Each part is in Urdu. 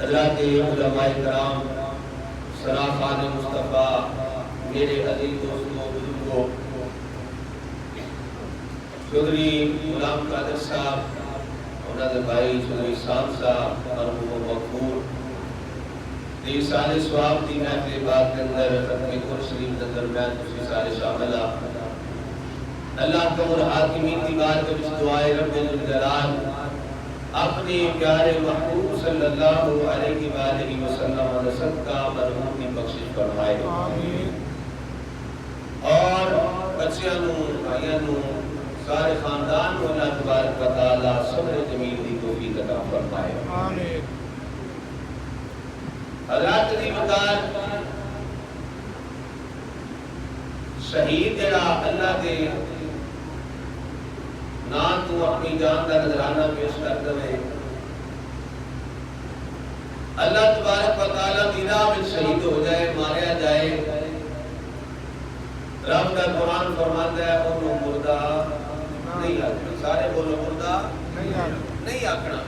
حضرات علماء کرام، سراخان مصطفیٰ، میرے عزیز دوستوں، بزرگوں، چودھری غلام قادر صاحب، انہوں نے بھائی چودھری سام صاحب، مرحوم مغفور دی سال سواب دی محفل بات کے اندر ختم قرآن شریف کے درمیان دوسری سال شامل اللہ کمر حاکمین کی بات کے بچ دعائے رب الجلال اپنے پیارے محبوب صلی اللہ علیہ وآلہ وسلم و صدقہ مرحوم کی بخشش فرمائے اور بچیاں نوں، بھائیاں نوں، سارے خاندان کو اللہ تبارک و تعالی صبر جمیل دی توفیق عطا فرمائے آمین۔ حضرات دی مقدار شہید جڑا اللہ دے نہ تو اپنی جان کا نذرانہ پیش کر دے، اللہ تبارک و تعالی دی راہ میں شہید ہو جائے، ماریا جائے، رب کا قرآن فرماتا ہے انہوں مردہ نہیں آکھنا۔ سارے بولو مردہ نہیں آکھنا۔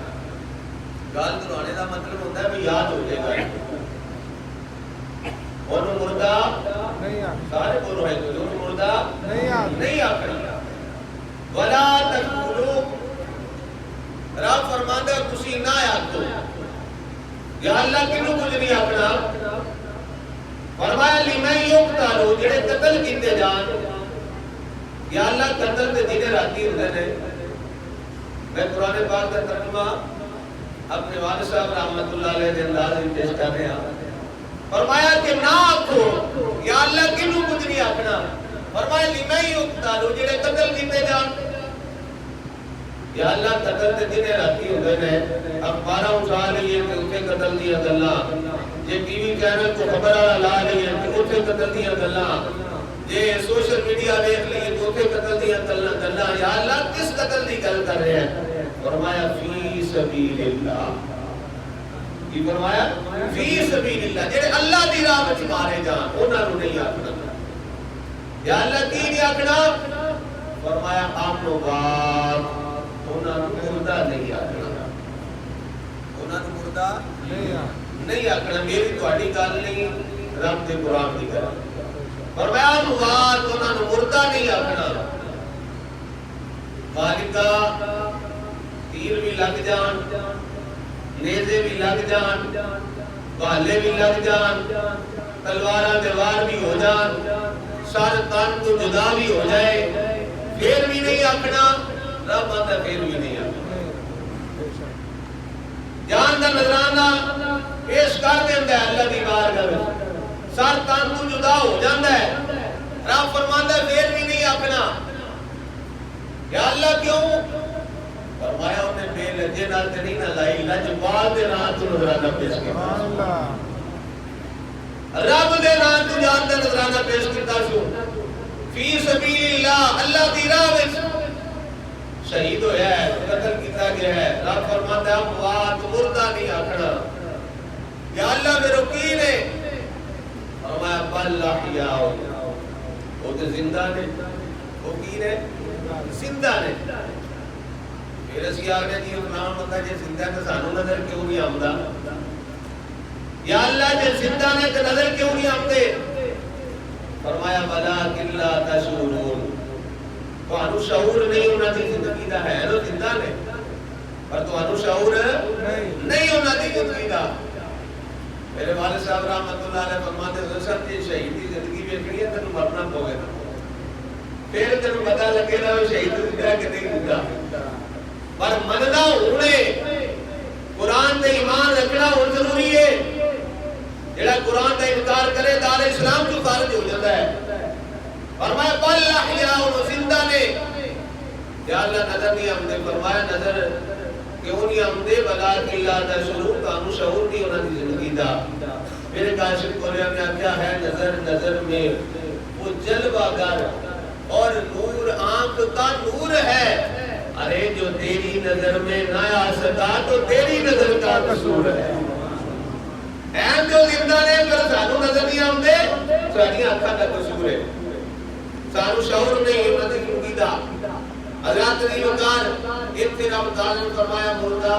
گال دلانے کا مطلب ہوتا ہے بھی یاد ہو جائے گا انہوں مردہ سارے بولو ہے تو انہوں مردہ نہیں آکھنا۔ وَلَا تَقُولُوا رب فرماتا ہے تسی نہ آکھو یا اللہ کنوں کچھ نہیں آکھنا۔ فرمایا لِمَن يُقْتَلُ جڑے قتل کیتے جان، یا اللہ قتل تے دن راتی ہوندے نے۔ میں قرآن پاک کا ترجمہ اپنے والد صاحب رحمت اللہ علیہ کے انداز میں پیش کر رہے ہیں۔ فرمایا کہ نہ آکھو یا اللہ کنوں کچھ نہیں آکھنا۔ فرمایا لِمَن يُقْتَلُ جڑے قتل کیتے جان، یا اللہ قتل تے دن راتی ہوندے نے۔ اخباراں اٹھا لیے کہ اسے قتل دیا گلاں، یہ ٹی وی چینل کو خبر لا لیے کہ اسے قتل دیا گلاں، یہ سوشل میڈیا دیکھ لیے کہ اسے قتل دیا گلاں۔ یا اللہ کس قتل دی گل کر رہے ہیں؟ فرمایا فی سبیل اللہ۔ یہ فرمایا فی سبیل اللہ جڑے اللہ دی راہ وچ مارے جان انہاں نوں نہیں آکھنا۔ یا اللہ کی نہیں آکھنا؟ فرمایا امن و بات انہاں نوں مردہ نہیں آکھنا، انہاں نوں مردہ نہیں آکھنا۔ میری تہاڈی گل نہیں، رب دے قرآن دی گل۔ فرمایا امن و بات انہاں نوں مردہ نہیں آکھنا۔ مالکا تیر بھی لگ جان، نیزے بھی لگ جان، بھالے بھی لگ جان، تلواراں دے وار بھی ہو جان، سر تن تو جدا بھی ہو جائے، پھر بھی نہیں آکھنا۔ رب آتا پھر بھی نہیں آکھنا۔ جان دا نذرانہ پیش کر دیندا ہے اللہ دی بارگاہ وچ، سر تن تو جدا ہو جاندا ہے، رب فرماندا ہے پھر بھی نہیں آکھنا۔ یا اللہ کیوں؟ فرمایا انہیں بے لجے نال تے نہیں نہ لائی، لجپال دے نام تو نذرانہ پیش کیتا، رب دے نام تو جان دا نذرانہ پیش کیتا سو۔ فی سبیل اللہ اللہ دی راہ وچ شہید ہویا ہے، قتل کیتا گیا ہے۔ رب فرماتا ہے اموات مردہ نہیں آکھنا۔ یا اللہ میرے کی نے؟ فرمایا بل احیاء، وہ تے زندہ نے، وہ کی نے؟ زندہ نے۔ پھر اسی آگے جی نام ہوتا ہے جی زندہ نے سانو نظر کیوں نہیں آمدا؟ یا اللہ جی زندہ نے تو نظر کیوں نہیں آمدے؟ فرمایا وَلَٰكِن لَا تَشْعُرُونَ، تہانوں شعور نہیں انہاں دی زندگی دا ہے، وہ زندہ نے پر تہانوں شعور نہیں انہاں دی زندگی دا۔ میرے والد صاحب رحمت اللہ علیہ فرماتے ہیں صاحب جی شہید دی زندگی ویکھنی ہے تینوں مرنا پوے گا، پھر تینوں پتہ لگے گا وہ شہید زندہ کہ نہیں زندہ۔ پر مننا ہونے قرآن تے ایمان رکھنا ہون ضروری ہے۔ جڑا قرآن کا انکار کرے دار اسلام تو خارج ہو جاتا ہے۔ فرمایا بل احیاء زندہ نے۔ یا اللہ نظر نہیں آمدے، فرمایا نظر کیوں نہیں آمدے؟ وَلَٰكِن لَا تَشْعُرُونَ، تانوں شعور نہیں ہونا دی زندگی دا۔ میرے کاشف کوریہ نے کیا ہے نظر نظر میں وہ جلوہ گر اور نور آنکھ کا نور ہے۔ ارے جو تیری نظر میں نہ آ سکا تو تیری نظر کا قصور ہے۔ اہم جو زندہ نے پر سانو نظر نہیں آمدے، سانی آنکھاں کا قصور ہے، سانو شعور نہیں ہونا دی زندگی دا۔ حضرات دی وقار اتنے رب تعالی نے فرمایا مردہ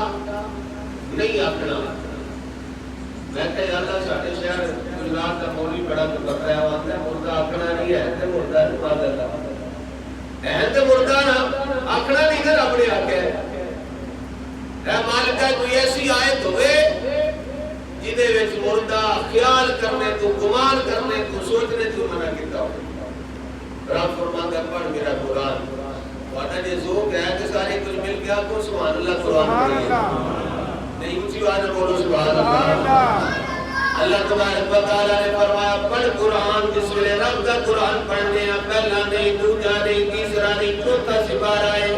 نہیں آکھنا. میں کہ اللہ ساڈے شہر گجرات کا مولوی بڑا بکرا ہے آتا ہے مردہ آکھنا نہیں ہے تے مردہ ہے اللہ ہے تے مردہ نہ آکھنا نہیں تے رب نے آکھیا ہے. اے مالک کوئی ایسی آیت ہوئے جدے وچ مردہ خیال کرنے تو گمان کرنے تو سوچنے تو منع کیتا ہو. رب فرماتا ہے پڑھ میرا قرآن وانا جے ذوق ہے کہ سارے کچھ مل گیا کو سبحان اللہ قرآن نہیں اونچی آواز میں بولو سبحان اللہ. اللہ تبارک و تعالی نے فرمایا پڑھ قرآن بسم اللہ رب کا قرآن پڑھنے پہلا نہیں دوسرا نہیں تیسرا نہیں چوتھا سپارہ ہے.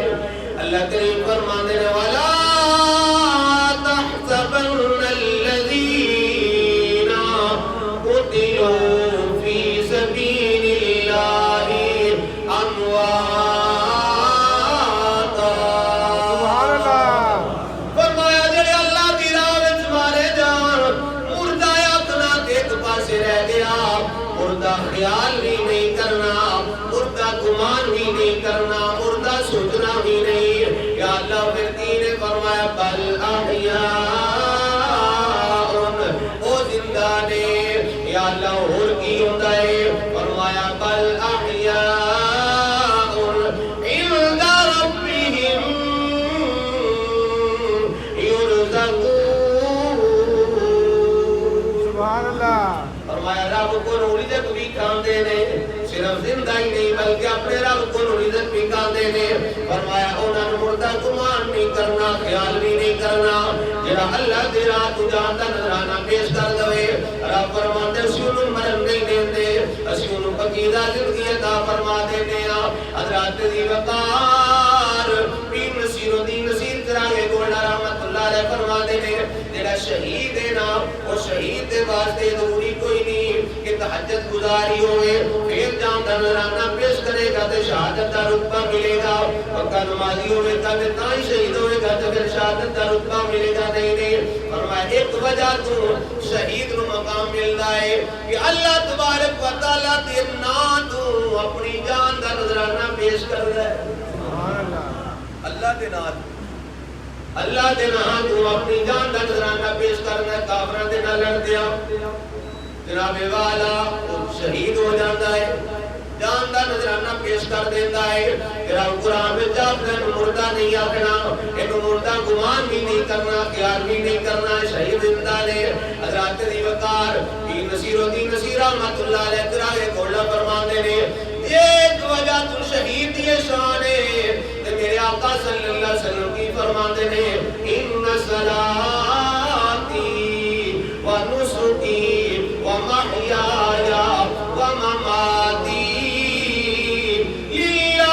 اللہ کریم فرمانے والا تحسبن الذین قتلوا فی سبیل اللہ امواتا. سبحان اللہ. فرمایا جڑے اللہ دی راہ وچ مارے جان مردہ اپنا ایک پاسے رہ گیا مردہ خیال بھی نہیں کرنا مردہ گمان بھی نہیں کرنا مردہ سوچنا بھی نہیں. یا اللہ پھر تین نے فرمایا بل احیاء او زندہ نے. یا اللہ اور کی ہوتا ہے فرمایا بل احیاء عند ربهم یرزقون. سبحان اللہ. فرمایا رب کو رزق بھی کھاندے نے صرف زندہ ہی نہیں بلکہ اپنے رب کو رزق بھی کھاندے نے. فرمایا انہاں نوں مردہ گمان نہیں کرنا خیال بھی نہیں کرنا جڑا اللہ دی راہ تو جان دا نذرانہ پیش کر دے. رب فرماتے اسی نوں مرن نہیں دیندے اسی نوں پکیزہ زندگی عطا فرما دیندے ہاں. حضرات دی وقار پیر نصیر الدین نصیر کراگے گولڈا رحمت اللہ علیہ فرما دیندے جڑا شہید ہے نا وہ شہید دے واسطے ضروری کوئی نہیں کہ تہجد گزاری ہوئے پھر جان دا نذرانہ پیش کرے گا تے شہادت دا رتبہ ملے گا. پکا نمازی ہوئے گا تے تاں ہی شہید ہوئے گا تے پھر شہادت دا رتبہ ملے گا. نہیں فرمایا ایک وجہ تو شہید نو مقام ملدا ہے کہ اللہ تبارک و تعالی دے نام تو اپنی جان دا نذرانہ پیش کردا ہے. سبحان اللہ. اللہ دے نام اللہ دے نام تو اپنی جان دا نذرانہ پیش کرنا ہے. کافراں دے نال لڑ دیا جناب والا وہ شہید ہو جاتا ہے جان دا نذرانہ پیش کر دیتا ہے. جناب قرآن میں جاپنے مردہ نہیں آکھنا اینو مردہ گمان بھی نہیں کرنا خیال بھی نہیں کرنا شہید زندہ نے. حضرات دی وقار پیر نصیر الدین نصیر رحمت اللہ علیہ کراگے گولڈا فرماندے نے ایک وجہ تو شہید یہ شان ہے تے میرے آقا صلی اللہ علیہ وسلم کی فرماندے نے ان صلاتی و نسکی ومحیای ومماتی للہ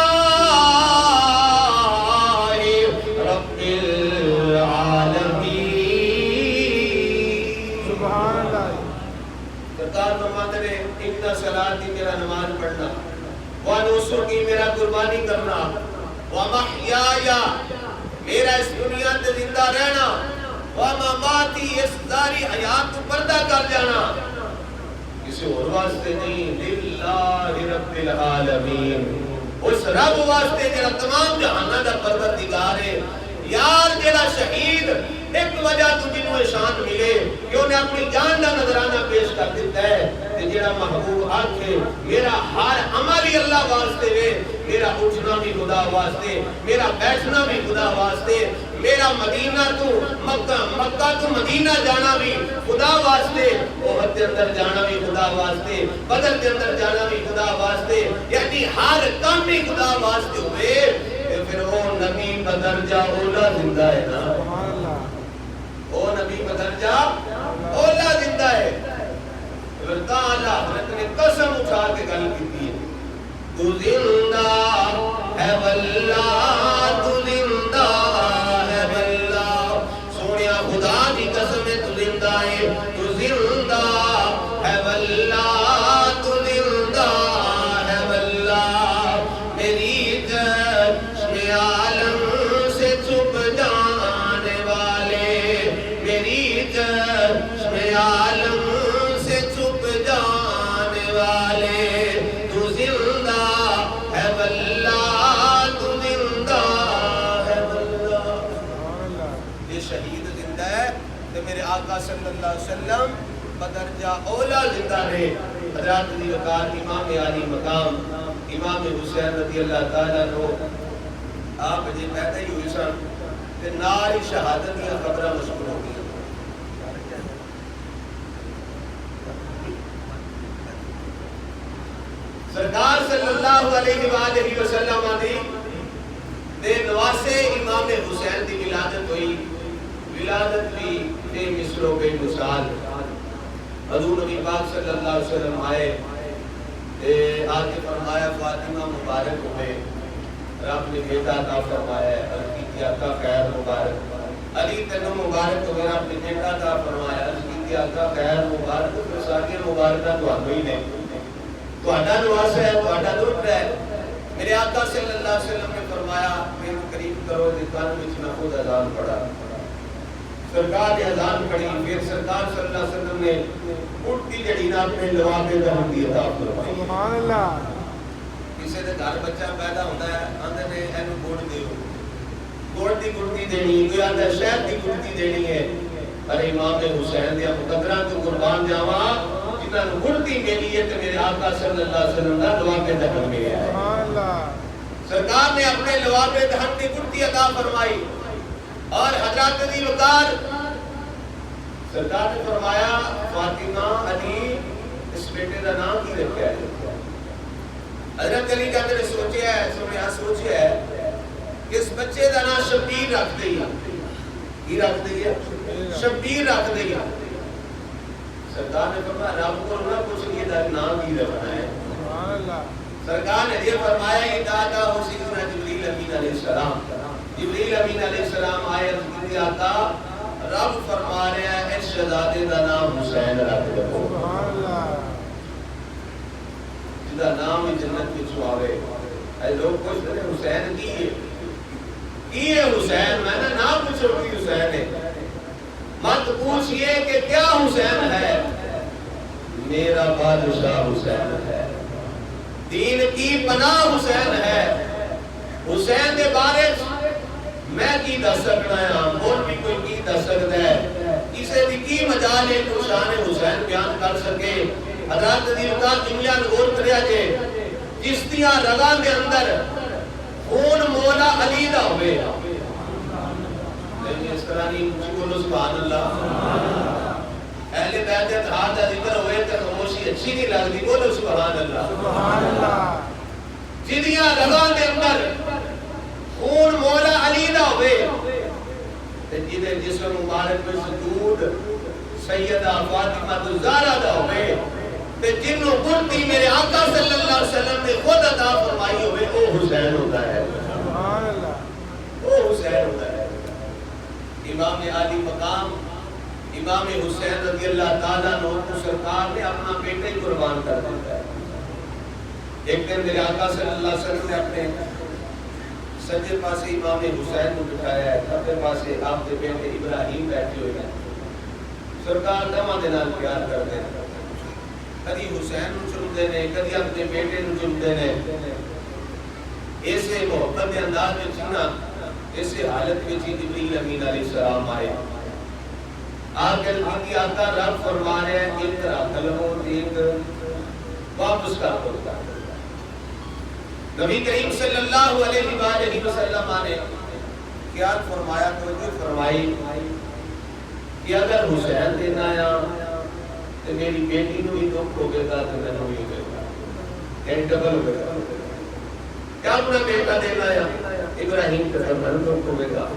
رب العالمین. سبحان اللہ. سرکار فرماتے ہیں ان صلاتی میرا نماز پڑھنا ونسکی میرا قربانی کرنا ومحیای میرا اس دنیا تے زندہ رہنا ومماتی اس ساری حیات کو پردہ کر جانا کسی اور واسطے نہیں للہ رب العالمین اس رب واسطے جڑا تمام جہانہ دا پروردگار ہے. یار جڑا شہید ایک وجہ تو جنوں شان ملے کہ انہیں اپنی جان دا نذرانہ پیش کر دیتا ہے کہ جڑا محبوب آکھے میرا ہر عمل ہی اللہ واسطے وے میرا اٹھنا بھی خدا واسطے میرا بیٹھنا بھی خدا واسطے میرا مدینہ تو مکہ تو مدینہ جانا بھی خدا واسطے احد کے اندر جانا بھی خدا واسطے بدر کے اندر جانا بھی خدا واسطے یعنی ہر کام بھی خدا واسطے ہوئے پھر وہ نبی بدر جا اولا زندہ ہے نا. سبحان اللہ. وہ نبی بدر جا اولا زندہ ہے. پھر تعالیٰ حضرت نے قسم اٹھا کے گل کی ہے تو زندہ ہے واللہ تو زندہ ہے واللہ. سونیا خدا دی قسم ہے تو زندہ ہے تو زندہ ہے واللہ تو زندہ ہے واللہ. میری چشم عالم سے چھپ جانے والے میری چشم عالم سے چھپ جانے والے تو زندہ ہے واللہ تو زندہ شہید زندہ ہے تو میرے آقا صلی اللہ علیہ وسلم بدرجہ اولا زندہ رہے. حضرات علی وقار امام علی مقام امام حسین رضی اللہ تعالیٰ عنہ آپ جی پیدا ہی ہوئی سن تے نال ہی شہادت دیا خبریں مشہور ہو گئی. سرکار صلی اللہ علیہ وآلہ وسلم دے نواسے امام حسین دی ولادت ہوئی. ولادت بھی بے مثل و بے مثال. حضور نبی پاک صلی اللہ علیہ وسلم آئے آ کے فرمایا فاطمہ مبارک ہوئے رب نے بیٹا عطا فرمایا ہے. عرض کی آقا خیر مبارک. علی تینوں مبارک ہوئے رب نے بیٹا عطا فرمایا. عرض کی آقا خیر مبارک. تو ساری مبارکہ تہاڈوں ہی نے. تہاڈا نواسا ہے تہاڈا درد ہے. میرے آقا صلی اللہ علیہ وسلم نے فرمایا میرے قریب کرو دے کان وچ میں خود اذان پڑھا. سرکار نے اذان پڑھی. پھر سرکار صلی اللہ علیہ وسلم نے اٹھتی جڑی نا اپنے لواب دہن دی عطا فرمائی. سبحان اللہ. کسی دے گھر بچہ پیدا ہوتا ہے آندے نے اینو گڑ دیو گڑ دی گڑتی دینی کوئی آندہ شہد دی گڑتی دینی ہے. ارے امام حسین دیا مقدرہ تو قربان جاواں جنہاں نو گڑتی ملی ہے تے میرے آقا صلی اللہ علیہ وسلم دا لواب دہن ملیا ہے. سبحان اللہ. سرکار نے اپنے لواب دہن دی گڑتی عطا فرمائی. اور حضرات علی وقار سرکار نے فرمایا فاطمہ علی اس بیٹے کا نام کی رکھا ہے. حضرت علی کہتے نے سوچیا ہے سوچیا ہے کہ اس بچے کا نام شبیر رکھ دیا. کی رکھ دیا؟ شبیر رکھ دیا. سرکار نے فرمایا رب کو نہ پوچھ لیے دا نام کی رکھنا ہے. سبحان اللہ. سرکار نے یہ فرمایا کہ دادا ہو سیدنا جبریل امین علیہ السلام. جبریل امین علیہ السلام آئے عرض آتا رب فرما رہا ہے اس شہزادے کا نام حسین رکھ دو. سبحان اللہ. جدا نام ہی جنت میں چھواوے. اے لوگ پوچھتے ہیں حسین کی ہے حسین. میں نے نام پوچھو کی حسین ہے. مت پوچھئے کہ کیا حسین ہے. میرا بادشاہ حسین ہے. دین کی پناہ حسین ہے. حسین دے بارے میں کی دس سکنا ہے اور بھی کوئی کی دس سکتا ہے. اسے بھی کی مجال ہے کہ شان حسین بیان کر سکے. حضرات دی وقار دنیا غور کریا جے چشتیاں رگاں دے اندر خون مولا علی دا ہوئے. لیکن اس طرح نہیں مجھے بولو سبحان اللہ. اہل بیت اتحاد کا ذکر ہوئے تو خاموشی اچھی نہیں لگتی. بولو سبحان اللہ. سبحان اللہ. جدیاں رگاں دے اندر خون مولا علی دا ہوئے تے جدے جسم مبارک میں سجود سیدہ فاطمہ الزہرا دا ہوئے تے جنوں گڑتی میرے آقا صلی اللہ علیہ وسلم نے خود عطا فرمائی ہوئے او حسین ہوتا ہے. سبحان اللہ. او حسین ہوتا ہے. امام علی مقام امام حسین رضی اللہ تعالیٰ عنہ کو سرکار نے اپنا بیٹا ہی قربان کر دیتا ہے. ایک دن میرے آقا صلی اللہ علیہ وسلم نے اپنے سجے پاسے امام حسین کو بٹھایا ہے. کھبے پاسے آپ کے بیٹے ابراہیم بیٹھے ہوئے ہیں. سرکار دماں دے نال پیار کرتے ہیں. کدی حسین نو چنتے نے کدی اپنے بیٹے نو چنتے نے. ایسے محبت کے انداز میں چنا ایسے حالت میں جبریل امین علیہ السلام آئے. آپ کے آقا رب فرما رہے ہیں اقرا قلمو دیکھ واپس کر دو. نبی کریم صلی اللہ علیہ وآلہ وسلم نے کیا فرمایا توجہ فرمائی کہ اگر حسین دینا آیا تو میری بیٹی نو ہی دکھ ہوگے گا تو میں نو ہی ہوگے گا. یعنی ڈبل ہوگے گا. کیا اپنا بیٹا دینا آیا ابراہیم کے سر میں دکھ ہوگے گا.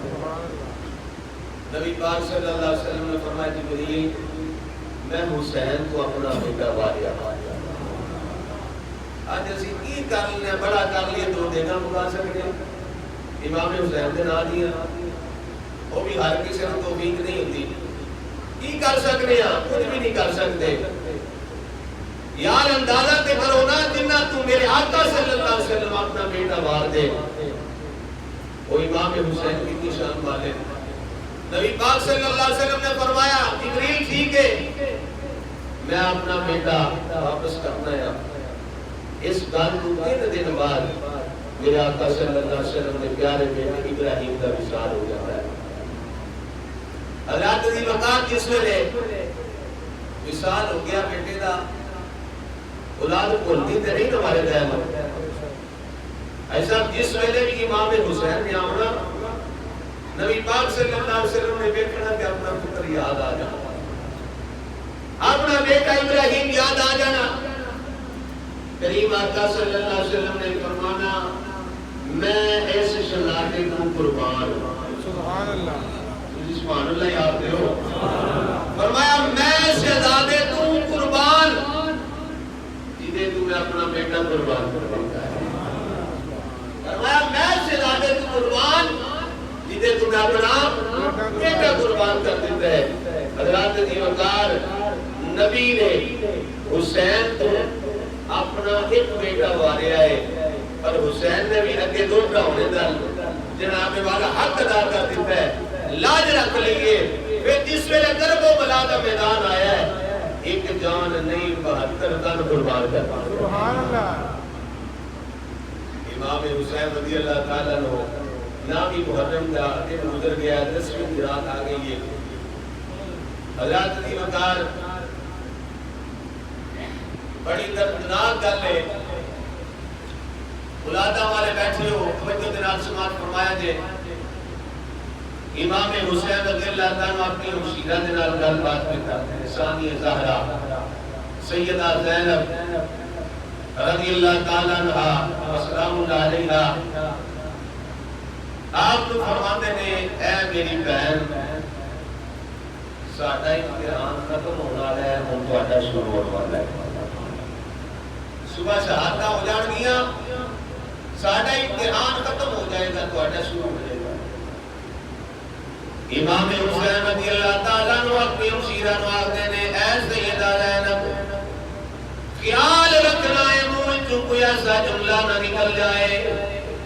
نبی پاک صلی اللہ علیہ وسلم نے فرمایا جبریل میں حسین کو اپنا بیٹا واریا. آج اسی کی کر لیں بڑا کر لیے تو دینا مکا سکتے. امام حسین دے نا دیا وہ بھی ہر کسی نے توفیق نہیں ہوتی. کی کر سکتے ہیں کچھ بھی نہیں کر سکتے. یار اندازہ تے کرو نا جنہ تو میرے آقا صلی اللہ علیہ وسلم اپنا بیٹا وار دے. وہ امام حسین کی شان والے. نبی پاک صلی اللہ علیہ وسلم نے فرمایا جبریل ٹھیک ہے میں اپنا بیٹا واپس کرنا ہے. اس گل کو 3 دن بعد میرے آقا صلی اللہ علیہ وسلم نے پیارے بیٹے ابراہیم کا وصال ہو جاتا ہے. حضرات دی وقار جس ویلے وصال ہو گیا بیٹے دا اولاد بھولتی تے نہیں تمہارے دائم ایسا جس ویلے بھی امام حسین نے آمنا نبی پاک صلی اللہ علیہ وسلم نے بیٹھنا کہ اپنا پتر یاد آ جانا اپنا بیٹا ابراہیم یاد آ جانا کریم آقا صلی اللہ علیہ وسلم نے فرمانا میں ایسے شہزادے کو قربان سبحان اللہ سبحان اللہ یاد کرو فرمایا میں شہزادے کو قربان جنہیں تو نے اپنا بیٹا قربان کر دیتا ہے فرمایا میں شہزادے کو قربان جنہیں تو نے اپنا بیٹا قربان کر دیتا ہے حضرات دیوکار نبی نے حسین تو اپنا ایک بیٹا واریا ہے پر حسین نے بھی اگے دوٹا ہونے دل جناب والا حق ادا کر دیتا ہے لاج رکھ لئیے پھر جس ویلے کرب و بلا کا میدان آیا ہے ایک جان نہیں 72 تن قربان کرتا سبحان اللہ امام حسین رضی اللہ تعالیٰ عنہ نامی محرم کا دن گزر گیا 10ویں رات آ گئی ہے حضرات دی وقار بڑی دردناک گل ہے اولاداں والے بیٹھے ہو توجہ کے نال سماعت فرمایا جے امام حسین رضی اللہ تعالیٰ اپنی ہمشیرہ دے نال گل بات کرتا ہے ثانیہ زہرا سیدہ زینب رضی اللہ تعالیٰ عنہا وسلام اللہ علیہا آپ تو فرماتے نے اے میری بہن ساڈا امتحان ختم ہونا ہے ہن تہاڈا شروع ہونے والا ہے صبح شہادتاں ہو جان گیاں ساڈا امتحان ختم ہو جائے گا تہاڈا شروع ہو جائے گا امام حسین رضی اللہ تعالیٰ عنہ اپنی ہمشیرہ نو آخدے نے اے سیدہ زینب خیال رکھنا ہے منہ چوں کوئی ایسا جملہ نہ نکل جائے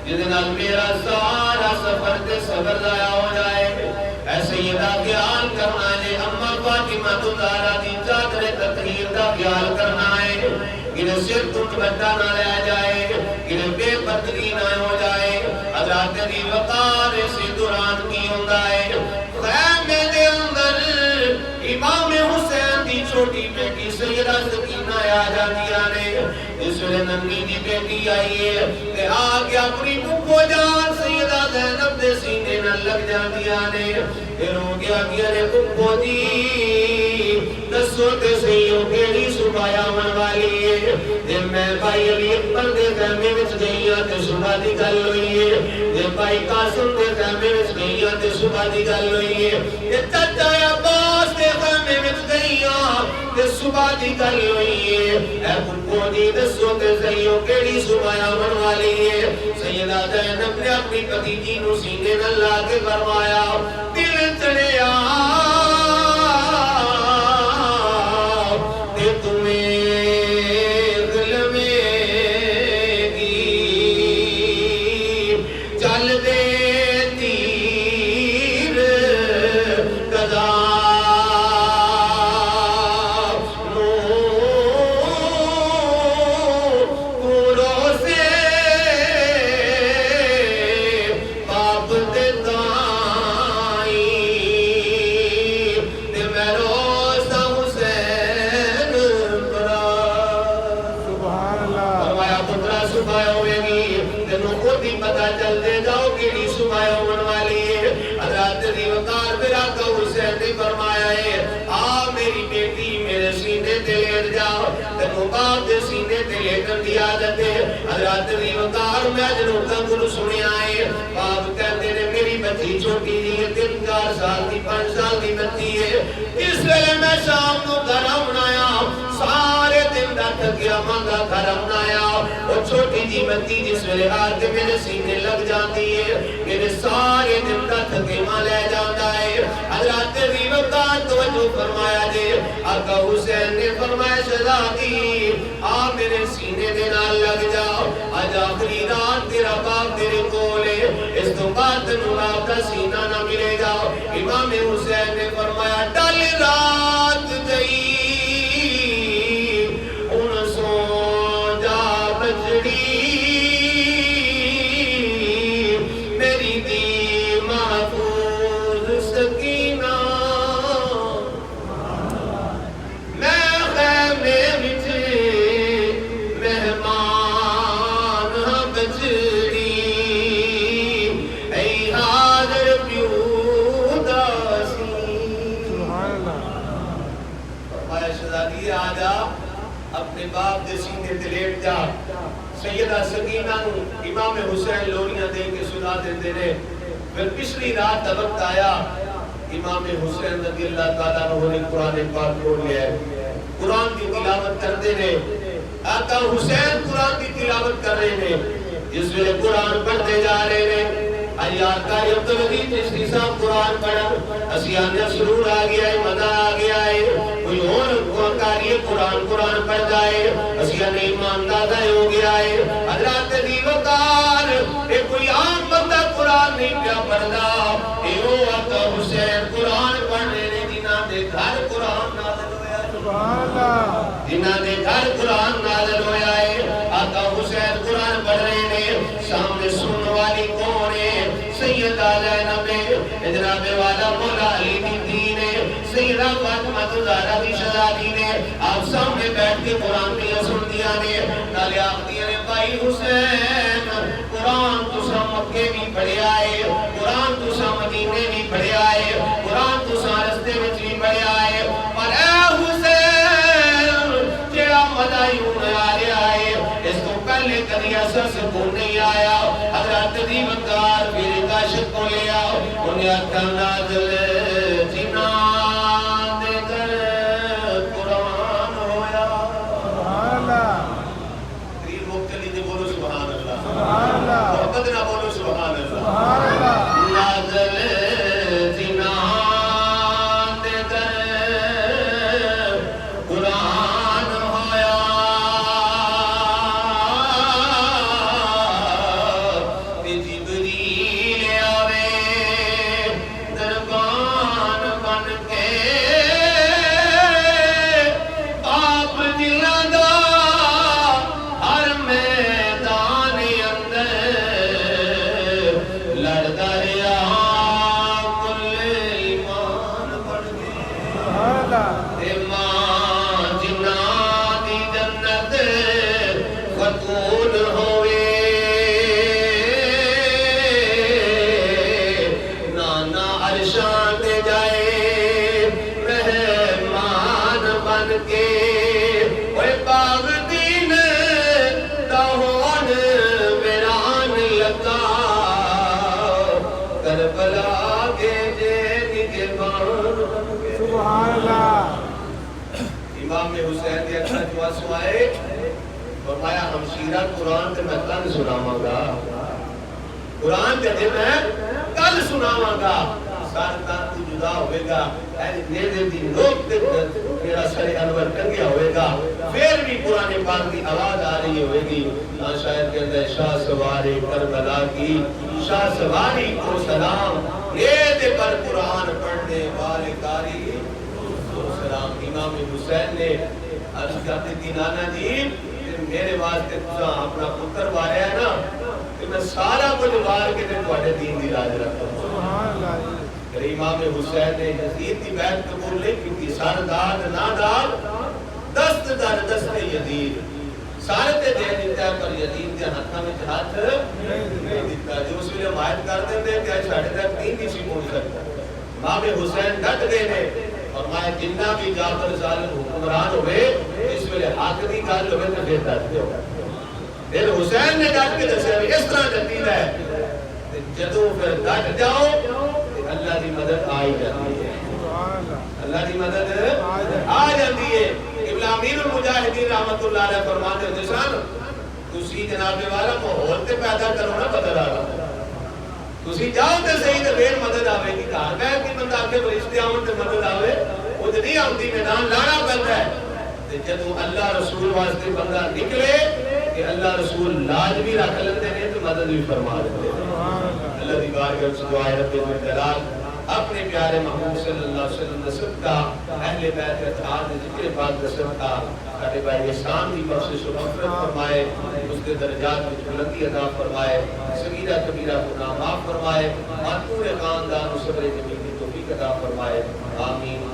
جس نال میرا سارا سفر تے صبر ضائع ہو جائے اے سیدہ خیال کرنا ہے اما فاطمہ زہرا دی چادر تطہیر دا خیال کرنا ہے انہیں سر ٹوٹ بٹا نہ لے جائے انہیں بے پتری نہ ہو جائے حضرات دی وقار سے دوران کی ہوندا ہے خیمے دے اندر امام حسین دی چھوٹی بیٹی سیدہ سکینہ آ جاندیاں نے اس ویلے ننگی دی بیٹی آئی ہے تے آ کے اپنی پھپھو جان سیدہ زینب دے سینے نال لگ جاندیاں نے پھر ہو گیا کہ نے پھپھو جی دسو تے سیو کیڑی صبح آون والی ہے تے میں بھائی علی اکبر دے خیمے وچ گئی ہاں تے صبح دی گل ہوئی ہے تے بھائی قاسم دے خیمے وچ گئی ہاں تے صبح دی گل ہوئی ہے تے چچا عباس دے خیمے وچ گئی ہاں تے صبح دی گل ہوئی ہے اے پھپھو جی دسو تے سیو کیڑی صبح آون والی ہے سیدہ زینب نے اپنی بھتیجی نو سینے نال لا کے فرمایا دل چڑھیا سینے تے لیٹن دی عادت ہے حضرات دی وقار میں جنوباں کو سنیا ہے باپ کہتے نے میری بچی چھوٹی جی ہے 3-4 سال دی 5 سال دی بچی ہے اس ویلے میں شام کو گھر آیا سارے دن دا تھکیا مانگا گھر آیا اور چھوٹی جی بچی جس ویلے آ کے میرے سینے لگ جاتی ہے میرے سارے دن دا تھکیواں لے جاتا ہے حضرات دی وقار توجہ فرمایا جے آقا حسین نے فرمایا شہزادی آ میرے سینے دے نال لگ جاؤ آج آخری رات تیرا باپ تیرے کولے اس تو بعد تنو آپ کا سینہ نہ ملے گا امام حسین نے فرمایا ڈل رات گئی ان سو جا بجڑی میری دی محفوظ سکینہ اپنے باپ دے سینے تے لیٹ جا. سیدہ سکینہ نو امام حسین لوریاں دے کے سنا دیندے نے. پھر پچھلی رات کا وقت آیا, امام حسین رضی اللہ تعالیٰ عنہ نے قرآن پاک کھول لیا ہے, قرآن کی تلاوت کرتے نے. آقا حسین قرآن کی تلاوت کر رہے ہیں, جس ویلے قرآن پڑھتے جا رہے ہیں. آقا عبدالعزیز چشتی صاحب قرآن پڑھا, اسیانیہ سرور آ گیا ہے, مزہ آ گیا ہے. کوئی اور کاری قرآن پڑھ جائے, اسیانیہ ایمان دادا ہو گیا ہے. حضرات دیوکار اے کوئی عام بندہ قرآن نہیں پیا پڑھدا, اے او آقا حسین قرآن پڑھ رہے ہیں جنہاں دے گھر قرآن نازل ہویا ہے. سبحان اللہ. جنہاں دے گھر قرآن نازل ہویا ہے. آقا حسین قرآن پڑھ رہے ہیں, سامنے سننے والی کون ہے؟ سیدہ زینب ہے, جناب والا مولا علی دین ہے, سیدہ فاطمہ زہرا کی شہزادی نے. آپ سامنے بیٹھ کے قرآن بھی سن دیا نے. نالے آخدیاں نے بھائی حسین قرآن تسا مکے بھی پڑھیا ہے, قرآن تسا مدینے بھی پڑھیا ہے, قرآن تسا رستے میں بھی پڑھیا ہے, پر اے حسین جیڑا مزہ یوں آ رہا ہے اس کو پہلے کدی ایسا سکون نہیں آیا. حضرت دیوکار پھر کاشف کو لیا, انہیں آقا نازل جنان دے کر قرآن ہویا. سبحان اللہ. ترین مبتلی دے بولو سبحان اللہ. سبحان اللہ. محمد نہ بولو سبحان اللہ. سبحان اللہ. نازل جنان دے کر قرآن ہویا. جبریل آوے دربان بن کے, آپ دلاں دا ہر میدان اندر لڑدا رہیا کل ایمان بن کے. سبحان اللہ. تے ماں جنہاں دی جنت خاتون ہوئے, نانا عرشاں تے جائے مہمان بن کے. اوے باغ دین دا ہون ویران لگا, کربلا کے جے نگہبان بن کے. سبحان اللہ. امام حسین کے اکھاں جو آنسو آئے, فرمایا ہمشیرہ قرآن تے میں کل سناواں گا, قرآن تے میں کل سناواں گا. سارا تان تو جدا ہوئے گا, نیزے دی نوک تے میرا سر انور کنگیا ہوئے گا, پھر بھی قرآن پاک کی آواز آ رہی ہوئے گی. شاید کہتا ہے شاہ سواری کربلا کی, شاہ سواری کو سلام, نیزے پر قرآن پڑھنے والے کاری سلام. امام حسین نے عرض کرتے تھی نانا جی میرے واسطے تسا اپنا پتر واریا ہے نا, کہ میں سارا کچھ وار کے تواڈے دین دی راج رکھتا ہوں. سبحان اللہ. پھر امام حسین نے یزید کی بیعت قبول نہیں کی. سر داد نہ داد دست در دست یزید, سارے تے دے دیتا ہے پر یزید کے ہاتھاں وچ ہاتھ نہیں دیتا. جو اس ویلے مائل کر دیندے کہ ساڈے تک دین نہیں سی پہنچ سکتا. امام حسین ڈٹ گئے نے, فرمایا جنہ بھی جابر ظالم حکمران ہوئے اس ویلے حق دی گل ہوئے تے پھر ڈٹ جاؤ. پھر حسین نے ڈٹ کے دسیا اس طرح ڈٹیدا ہے, جدوں پھر ڈٹ جاؤ اللہ دی مدد آئی جاتی ہے. سبحان اللہ. اللہ دی مدد آ جاتی ہے. ابن امیر المجاہدین رحمت اللہ علیہ فرماتے ہیں جسان تسی جناب والا ماحول تے پیدا کرو نا بدل آ, تسی جاؤ تے صحیح تے پھر مدد آوے گی. گھر بیٹھ کے بندہ آکے فرشتے آون تے مدد آوے وہ تے نہیں آندی, میدان لانا پیندا ہے. تے جدوں اللہ رسول واسطے بندہ نکلے کہ اللہ رسول لاج بھی رکھ لیندے نے تے مدد بھی فرما دیندے نے. اللہ دی بارگاہ وچ دعا ہے رب جلال اپنے پیارے محبوب صلی اللہ علیہ وسلم نے صدقہ اہل بیت اطہار نے ذکر پاک کا صدقہ ساڈے بھائی احسان دی بخشش و مغفرت فرمائے, اس کے درجات میں بلندی عطا فرمائے, صغیرہ کبیرہ گناہ معاف فرمائے, اور پورے خاندان و صبر جمیل کی توفیق عطا فرمائے. آمین.